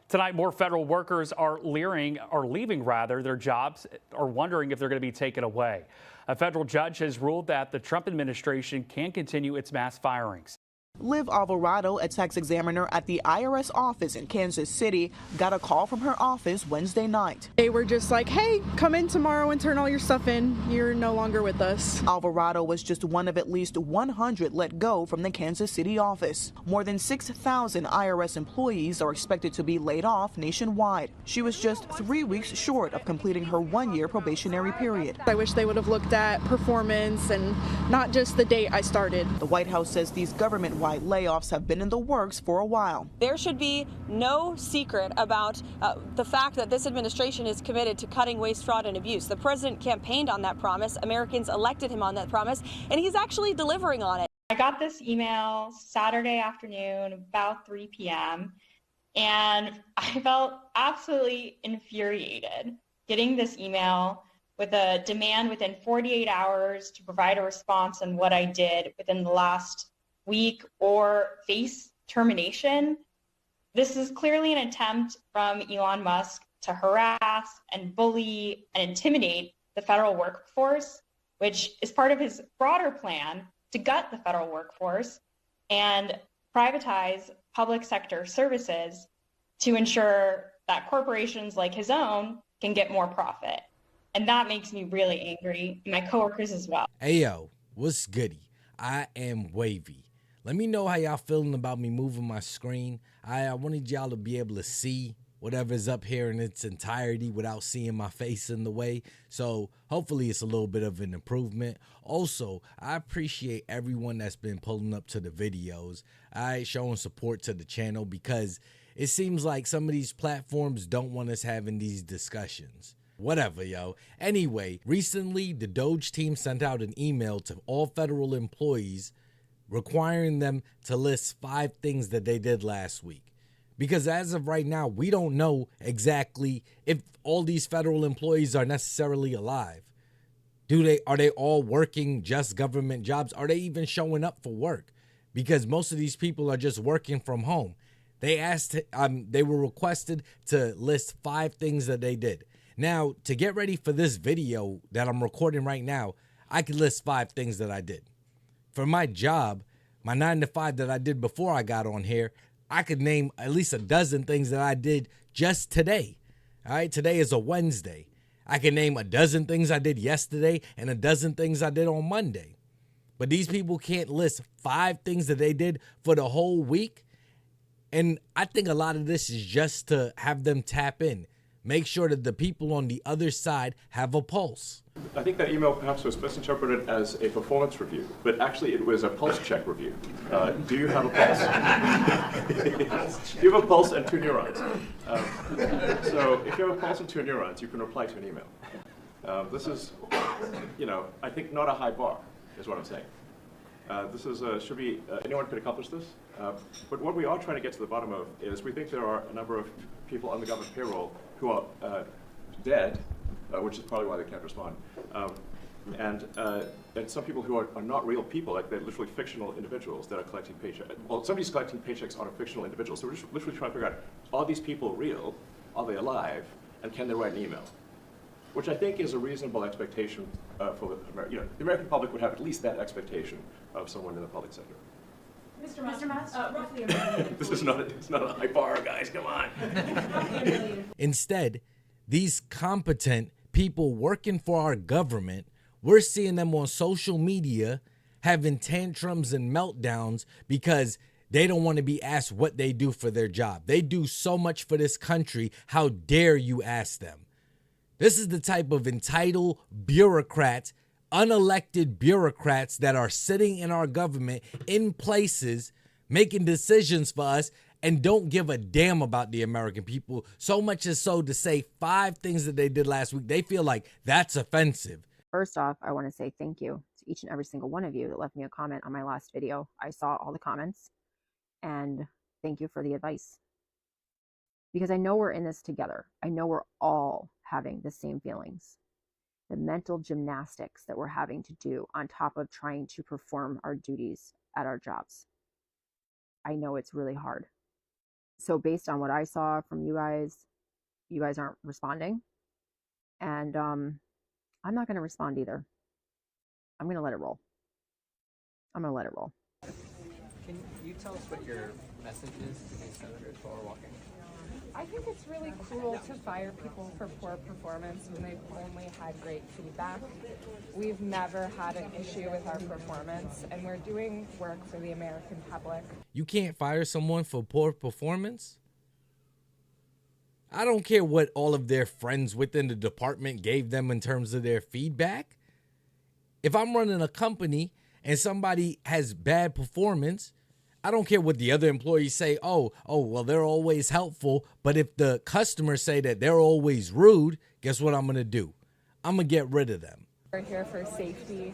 Tonight, more federal workers are leaving their jobs or wondering if they're going to be taken away. A federal judge has ruled that the Trump administration can continue its mass firings. Liv Alvarado, a tax examiner at the IRS office in Kansas City, got a call from her office Wednesday night. They were just like, hey, come in tomorrow and turn all your stuff in. You're no longer with us. Alvarado was just one of at least 100 let go from the Kansas City office. More than 6,000 IRS employees are expected to be laid off nationwide. She was just 3 weeks short of completing her one-year probationary period. I wish they would have looked at performance and not just the date I started. The White House says these government-wide layoffs have been in the works for a while. There should be no secret about the fact that this administration is committed to cutting waste, fraud, and abuse. The president campaigned on that promise. Americans elected him on that promise, and he's actually delivering on it. I got this email Saturday afternoon about 3 p.m. and I felt absolutely infuriated getting this email with a demand within 48 hours to provide a response on what I did within the last week or face termination. This is clearly an attempt from Elon Musk to harass and bully and intimidate the federal workforce, which is part of his broader plan to gut the federal workforce and privatize public sector services to ensure that corporations like his own can get more profit. And that makes me really angry, and my coworkers as well. Hey yo, what's goody? I am Wavy. Let me know how y'all feeling about me moving my screen. I wanted y'all to be able to see whatever's up here in its entirety without seeing my face in the way. So hopefully it's a little bit of an improvement. Also, I appreciate everyone that's been pulling up to the videos. Showing support to the channel because it seems like some of these platforms don't want us having these discussions. Whatever, yo. Anyway, recently the DOGE team sent out an email to all federal employees requiring them to list 5 things that they did last week. Because as of right now, we don't know exactly if all these federal employees are necessarily alive. Are they all working just government jobs? Are they even showing up for work? Because most of these people are just working from home. They were requested to list 5 things that they did. Now, to get ready for this video that I'm recording right now, I could list 5 things that I did. For my job, my 9 to 5 that I did before I got on here, I could name at least a dozen things that I did just today. All right, today is a Wednesday. I can name a dozen things I did yesterday and a dozen things I did on Monday. But these people can't list 5 things that they did for the whole week. And I think a lot of this is just to have them tap in. Make sure that the people on the other side have a pulse. I think that email perhaps was misinterpreted as a performance review, but actually it was a pulse check review. Do you have a pulse? Do you have a pulse and 2 neurons? So if you have a pulse and 2 neurons, you can reply to an email. This is, I think not a high bar, is what I'm saying. This is, anyone could accomplish this. But what we are trying to get to the bottom of is we think there are a number of people on the government payroll who are dead, which is probably why they can't respond. And some people who are not real people, like they're literally fictional individuals that are collecting paychecks. Well, somebody's collecting paychecks on a fictional individual. So we're just literally trying to figure out, are these people real? Are they alive? And can they write an email? Which I think is a reasonable expectation for the American public would have at least that expectation of someone in the public sector. Mr. Musk, roughly a million. It's not a high bar, guys, come on. Instead, these competent people working for our government, we're seeing them on social media having tantrums and meltdowns because they don't want to be asked what they do for their job. They do so much for this country. How dare you ask them? This is the type of entitled bureaucrats, unelected bureaucrats that are sitting in our government in places making decisions for us and don't give a damn about the American people. So much as so to say 5 things that they did last week, they feel like that's offensive. First off, I want to say thank you to each and every single one of you that left me a comment on my last video. I saw all the comments and thank you for the advice. Because I know we're in this together. I know we're all having the same feelings. The mental gymnastics that we're having to do on top of trying to perform our duties at our jobs. I know it's really hard. So based on what I saw from you guys aren't responding. And I'm not going to respond either. I'm going to let it roll. I'm going to let it roll. Can you tell us what your message is to these senators while we're walking? I think it's really cruel to fire people for poor performance when they've only had great feedback. We've never had an issue with our performance, and we're doing work for the American public. You can't fire someone for poor performance? I don't care what all of their friends within the department gave them in terms of their feedback. If I'm running a company and somebody has bad performance, I don't care what the other employees say. Oh, well, they're always helpful. But if the customers say that they're always rude, guess what I'm going to do? I'm going to get rid of them. We're here for safety,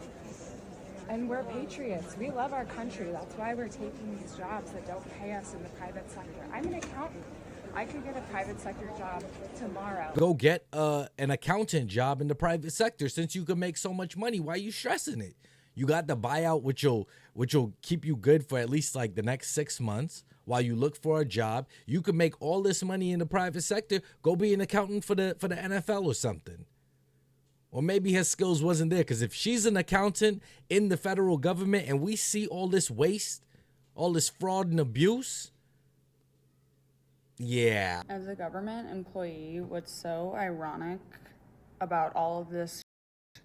and we're patriots. We love our country. That's why we're taking these jobs that don't pay us in the private sector. I'm an accountant. I could get a private sector job tomorrow. Go get an accountant job in the private sector since you can make so much money. Why are you stressing it? You got the buyout, which will keep you good for at least like the next 6 months while you look for a job. You could make all this money in the private sector. Go be an accountant for the NFL or something. Or maybe her skills wasn't there, because if she's an accountant in the federal government and we see all this waste, all this fraud and abuse, yeah. As a government employee, what's so ironic about all of this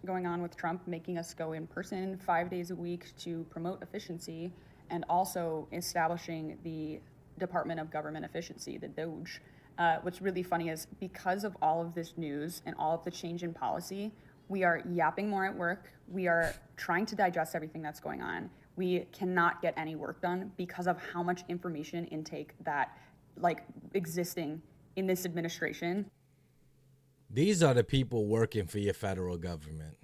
going on with Trump making us go in person 5 days a week to promote efficiency, and also establishing the Department of Government Efficiency, the DOGE. What's really funny is because of all of this news and all of the change in policy, we are yapping more at work. We are trying to digest everything that's going on. We cannot get any work done because of how much information intake that existing in this administration. These are the people working for your federal government.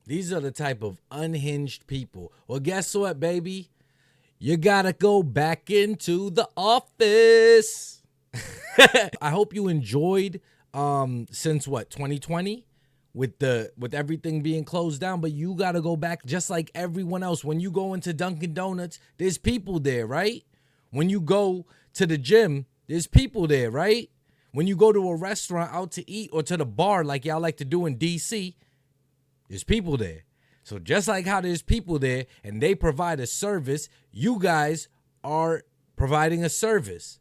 These are the type of unhinged people. Well, guess what, baby? You gotta go back into the office. I hope you enjoyed since 2020 with everything being closed down, but you gotta go back just like everyone else. When you go into Dunkin' Donuts, there's people there, right? When you go to the gym, there's people there, right? When you go to a restaurant out to eat or to the bar like y'all like to do in DC, there's people there. So just like how there's people there and they provide a service, you guys are providing a service.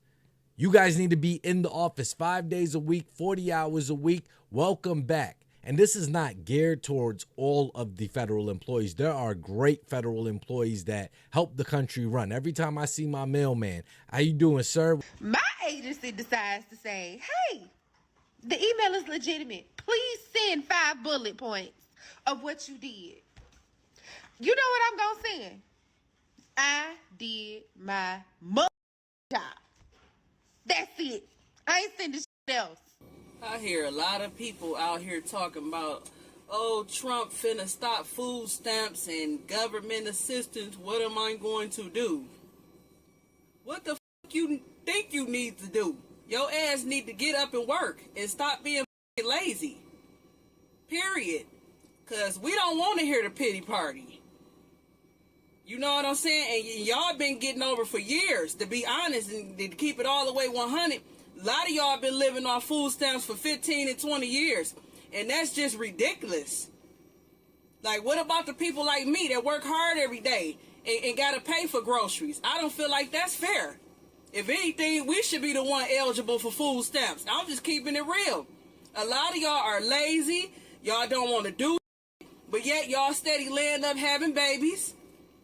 You guys need to be in the office 5 days a week, 40 hours a week. Welcome back. And this is not geared towards all of the federal employees. There are great federal employees that help the country run. Every time I see my mailman, how you doing, sir? My agency decides to say, hey, the email is legitimate. Please send 5 bullet points of what you did. You know what I'm going to send? I did my job. That's it. I ain't sending shit else. I hear a lot of people out here talking about, oh, Trump finna stop food stamps and government assistance. What am I going to do? What the fuck you think you need to do? Your ass need to get up and work and stop being lazy. Period. Because we don't want to hear the pity party. You know what I'm saying? And y'all been getting over for years, to be honest, and to keep it all the way 100. A lot of y'all been living off food stamps for 15 and 20 years. And that's just ridiculous. Like, what about the people like me that work hard every day and got to pay for groceries? I don't feel like that's fair. If anything, we should be the one eligible for food stamps. I'm just keeping it real. A lot of y'all are lazy. Y'all don't want to do it. But yet y'all steady laying up having babies,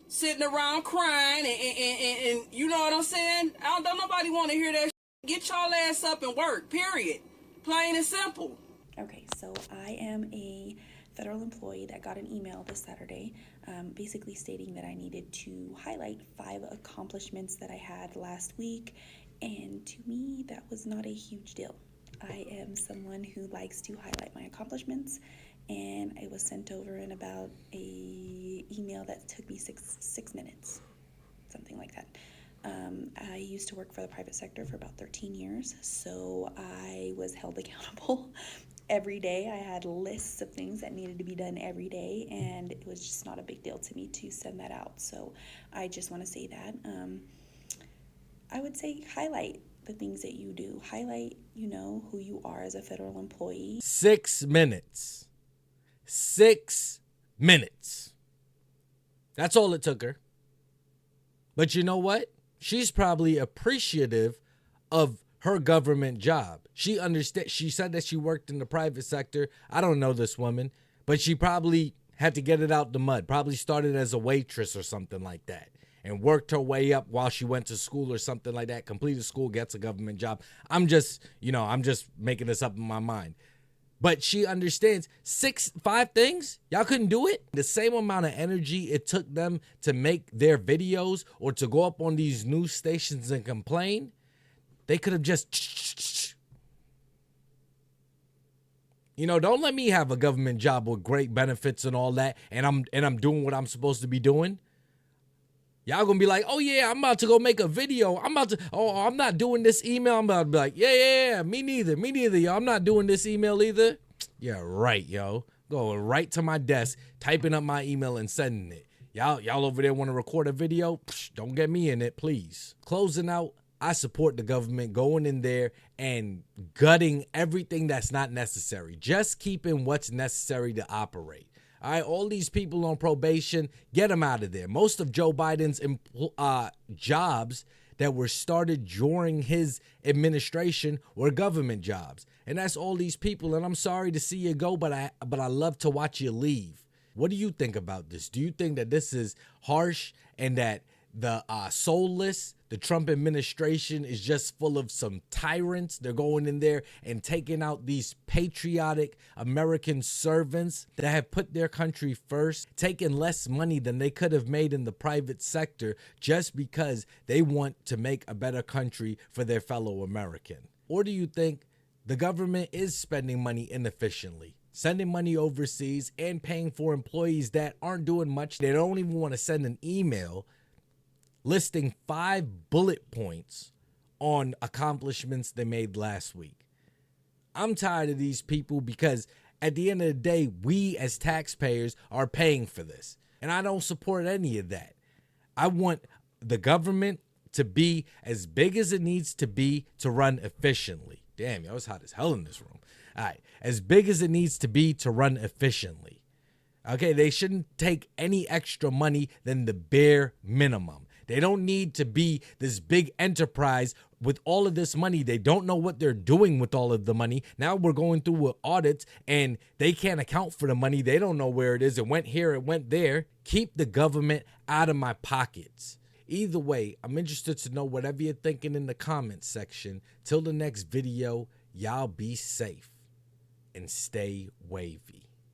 sitting around crying, and you know what I'm saying? Don't nobody want to hear that. Get y'all ass up and work, period. Plain and simple. Okay, so I am a federal employee that got an email this Saturday basically stating that I needed to highlight 5 accomplishments that I had last week, and to me that was not a huge deal. I am someone who likes to highlight my accomplishments, and it was sent over in about a email that took me six minutes, something like that. I used to work for the private sector for about 13 years, so I was held accountable every day. I had lists of things that needed to be done every day, and it was just not a big deal to me to send that out. So I just want to say that I would say highlight the things that you do. Highlight, who you are as a federal employee. 6 minutes. 6 minutes. That's all it took her. But you know what? She's probably appreciative of her government job. She understands. She said that she worked in the private sector. I don't know this woman, but she probably had to get it out the mud. Probably started as a waitress or something like that and worked her way up while she went to school or something like that. Completed school, gets a government job. I'm just making this up in my mind. But she understands 5 things. Y'all couldn't do it. The same amount of energy it took them to make their videos or to go up on these news stations and complain, they could have just, don't let me have a government job with great benefits and all that, and I'm doing what I'm supposed to be doing. Y'all gonna be like, oh yeah, I'm about to go make a video. I'm not doing this email. I'm about to be like, yeah, me neither, yo. I'm not doing this email either. Yeah, right, yo. Going right to my desk, typing up my email and sending it. Y'all over there want to record a video? Psh, don't get me in it, please. Closing out, I support the government going in there and gutting everything that's not necessary. Just keeping what's necessary to operate. All right, all these people on probation, get them out of there. Most of Joe Biden's jobs that were started during his administration were government jobs. And that's all these people. And I'm sorry to see you go, but I love to watch you leave. What do you think about this? Do you think that this is harsh and that the soulless, the Trump administration is just full of some tyrants? They're going in there and taking out these patriotic American servants that have put their country first, taking less money than they could have made in the private sector just because they want to make a better country for their fellow American? Or do you think the government is spending money inefficiently, sending money overseas and paying for employees that aren't doing much? They don't even want to send an email listing 5 bullet points on accomplishments they made last week. I'm tired of these people because at the end of the day, we as taxpayers are paying for this. And I don't support any of that. I want the government to be as big as it needs to be to run efficiently. Damn, yo, it's hot as hell in this room. All right, as big as it needs to be to run efficiently. Okay, they shouldn't take any extra money than the bare minimum. They don't need to be this big enterprise with all of this money. They don't know what they're doing with all of the money. Now we're going through audits and they can't account for the money. They don't know where it is. It went here, it went there. Keep the government out of my pockets. Either way, I'm interested to know whatever you're thinking in the comments section. Till the next video, y'all be safe and stay wavy.